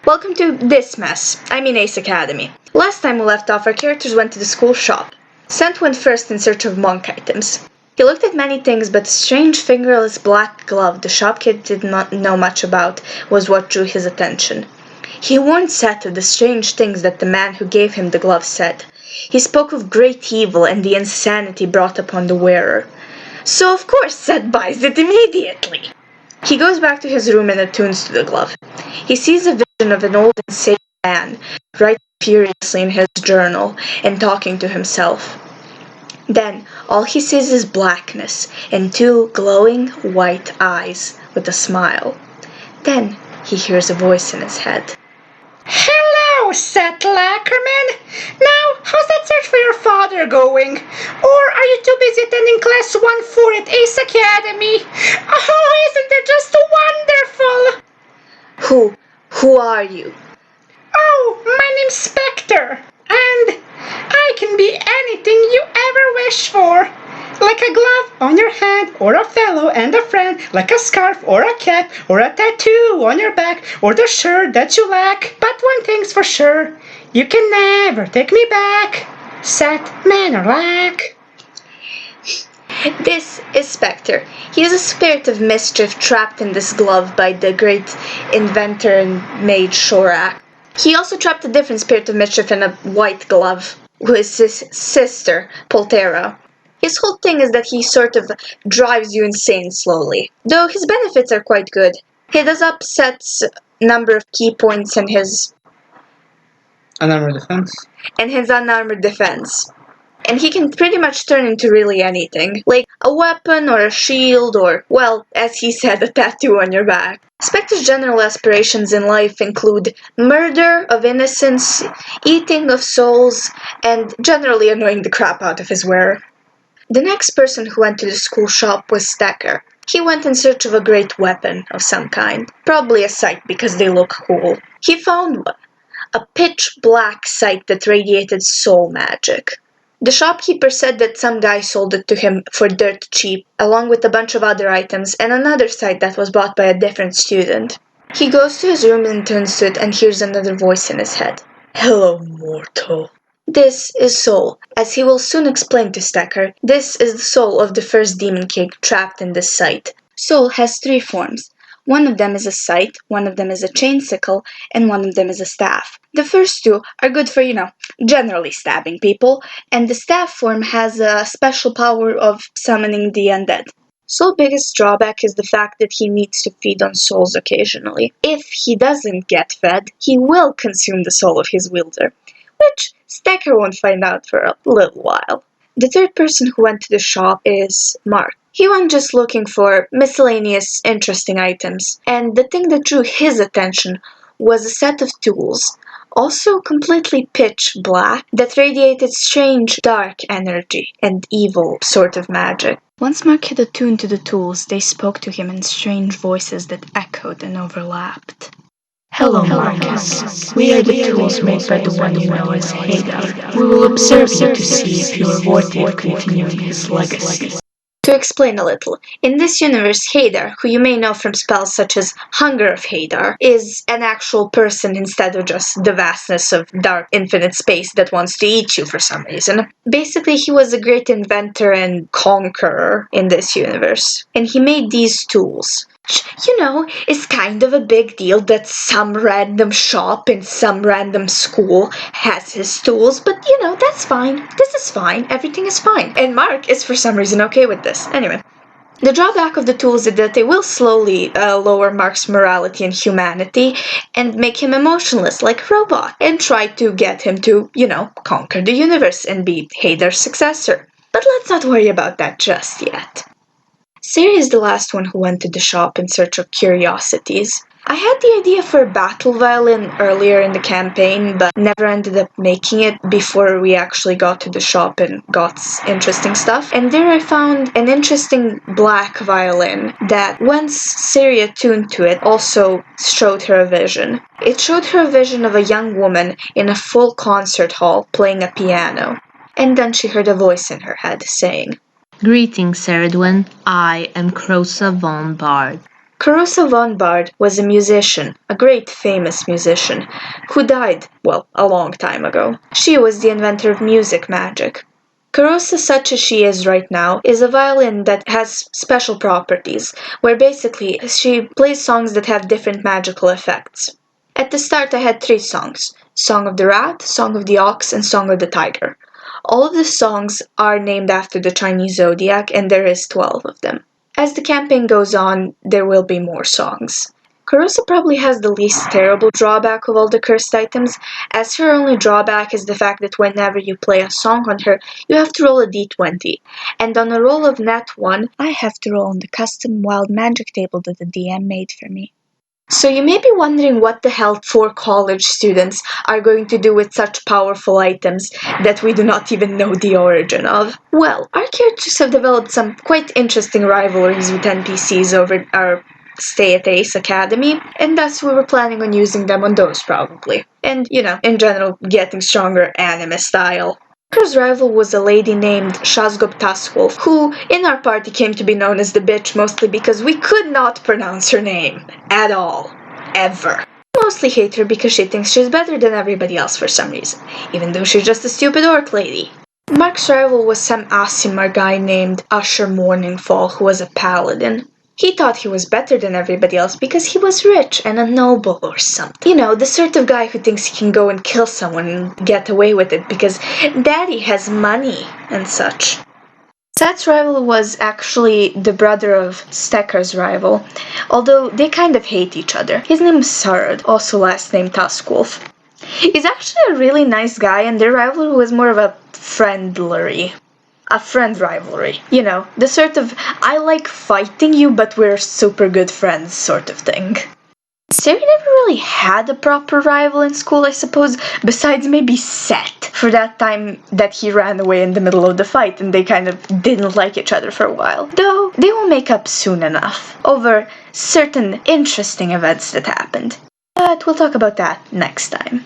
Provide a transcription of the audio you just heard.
Welcome to this mess. I mean Ace Academy. Last time we left off, our characters went to the school shop. Scent went first in search of monk items. He looked at many things, but the strange fingerless black glove the shopkeeper did not know much about was what drew his attention. He warned Seth of the strange things that the man who gave him the glove said. He spoke of great evil and the insanity brought upon the wearer. So of course Seth buys it immediately. He goes back to his room and attunes to the glove. He sees a vision of an old insane man, writing furiously in his journal and talking to himself. Then all he sees is blackness and two glowing white eyes with a smile. Then he hears a voice in his head. Hello, Seth Lackerman. Now, how's that search for your father going? Or are you too busy attending class 1-4 at Ace Academy? Oh, isn't it just wonderful? Who are you? Oh, my name's Spectre, and I can be anything you ever wish for. Like a glove on your hand, or a fellow and a friend, like a scarf or a cap, or a tattoo on your back, or the shirt that you lack. But one thing's for sure, you can never take me back, Seth Manorlack. This is Spectre. He is a spirit of mischief trapped in this glove by the great inventor and mage Shorak. He also trapped a different spirit of mischief in a white glove, who is his sister, Poltera. His whole thing is that he sort of drives you insane slowly, though his benefits are quite good. He does up Seth's number of key points and his unarmored defense. And he can pretty much turn into really anything, like a weapon or a shield or, well, as he said, a tattoo on your back. Spectre's general aspirations in life include murder of innocents, eating of souls, and generally annoying the crap out of his wearer. The next person who went to the school shop was Stacker. He went in search of a great weapon of some kind, probably a sight because they look cool. He found one, a pitch-black sight that radiated soul magic. The shopkeeper said that some guy sold it to him for dirt cheap, along with a bunch of other items and another sight that was bought by a different student. He goes to his room and turns to it and hears another voice in his head. Hello, mortal. This is Soul. As he will soon explain to Stacker, this is the soul of the first demon king trapped in this sight. Soul has three forms. One of them is a scythe, one of them is a chain sickle, and one of them is a staff. The first two are good for, generally stabbing people, and the staff form has a special power of summoning the undead. Soul's biggest drawback is the fact that he needs to feed on souls occasionally. If he doesn't get fed, he will consume the soul of his wielder, which Stacker won't find out for a little while. The third person who went to the shop is Mark. He went just looking for miscellaneous interesting items, and the thing that drew his attention was a set of tools, also completely pitch black, that radiated strange dark energy and evil sort of magic. Once Mark had attuned to the tools, they spoke to him in strange voices that echoed and overlapped. Hello, Marcus. We are the tools made by the one you know as Hagar. We will observe you to see if you are worthy of continuing his legacy. To explain a little, in this universe, Hadar, who you may know from spells such as Hunger of Hadar, is an actual person instead of just the vastness of dark infinite space that wants to eat you for some reason. Basically, he was a great inventor and conqueror in this universe, and he made these tools. It's kind of a big deal that some random shop in some random school has his tools, but that's fine. This is fine. Everything is fine. And Mark is for some reason okay with this. Anyway, the drawback of the tools is that they will slowly lower Mark's morality and humanity and make him emotionless like a robot and try to get him to, conquer the universe and be Hadar's successor. But let's not worry about that just yet. Siri is the last one who went to the shop in search of curiosities. I had the idea for a battle violin earlier in the campaign, but never ended up making it before we actually got to the shop and got interesting stuff. And there I found an interesting black violin that, once Siri attuned to it, also showed her a vision. It showed her a vision of a young woman in a full concert hall playing a piano. And then she heard a voice in her head saying, Greetings, Eredwin. I am Crosa von Bard. Carusa von Bard was a musician, a great famous musician, who died, well, a long time ago. She was the inventor of music magic. Carusa, such as she is right now, is a violin that has special properties, where basically she plays songs that have different magical effects. At the start I had 3 songs: Song of the Rat, Song of the Ox, and Song of the Tiger. All of the songs are named after the Chinese zodiac, and there is 12 of them. As the campaign goes on, there will be more songs. Carusa probably has the least terrible drawback of all the cursed items, as her only drawback is the fact that whenever you play a song on her, you have to roll a d20, and on a roll of nat 1, I have to roll on the custom wild magic table that the DM made for me. So you may be wondering what the hell 4 college students are going to do with such powerful items that we do not even know the origin of. Well, our characters have developed some quite interesting rivalries with NPCs over our stay at Ace Academy, and thus we were planning on using them on those probably. And, in general, getting stronger anime style. Parker's rival was a lady named Shazgob Taskwolf, who in our party came to be known as the bitch mostly because we could not pronounce her name. At all. Ever. We mostly hate her because she thinks she's better than everybody else for some reason, even though she's just a stupid orc lady. Mark's rival was some Aasimar guy named Usher Morningfall, who was a paladin. He thought he was better than everybody else because he was rich and a noble or something. The sort of guy who thinks he can go and kill someone and get away with it because daddy has money and such. Sat's rival was actually the brother of Stekker's rival, although they kind of hate each other. His name is Sarad, also last name Taskwolf. He's actually a really nice guy, and their rivalry was more of a friend rivalry. The sort of, I like fighting you, but we're super good friends sort of thing. Sari never really had a proper rival in school, I suppose, besides maybe Set, for that time that he ran away in the middle of the fight and they kind of didn't like each other for a while. Though, they will make up soon enough, over certain interesting events that happened. But we'll talk about that next time.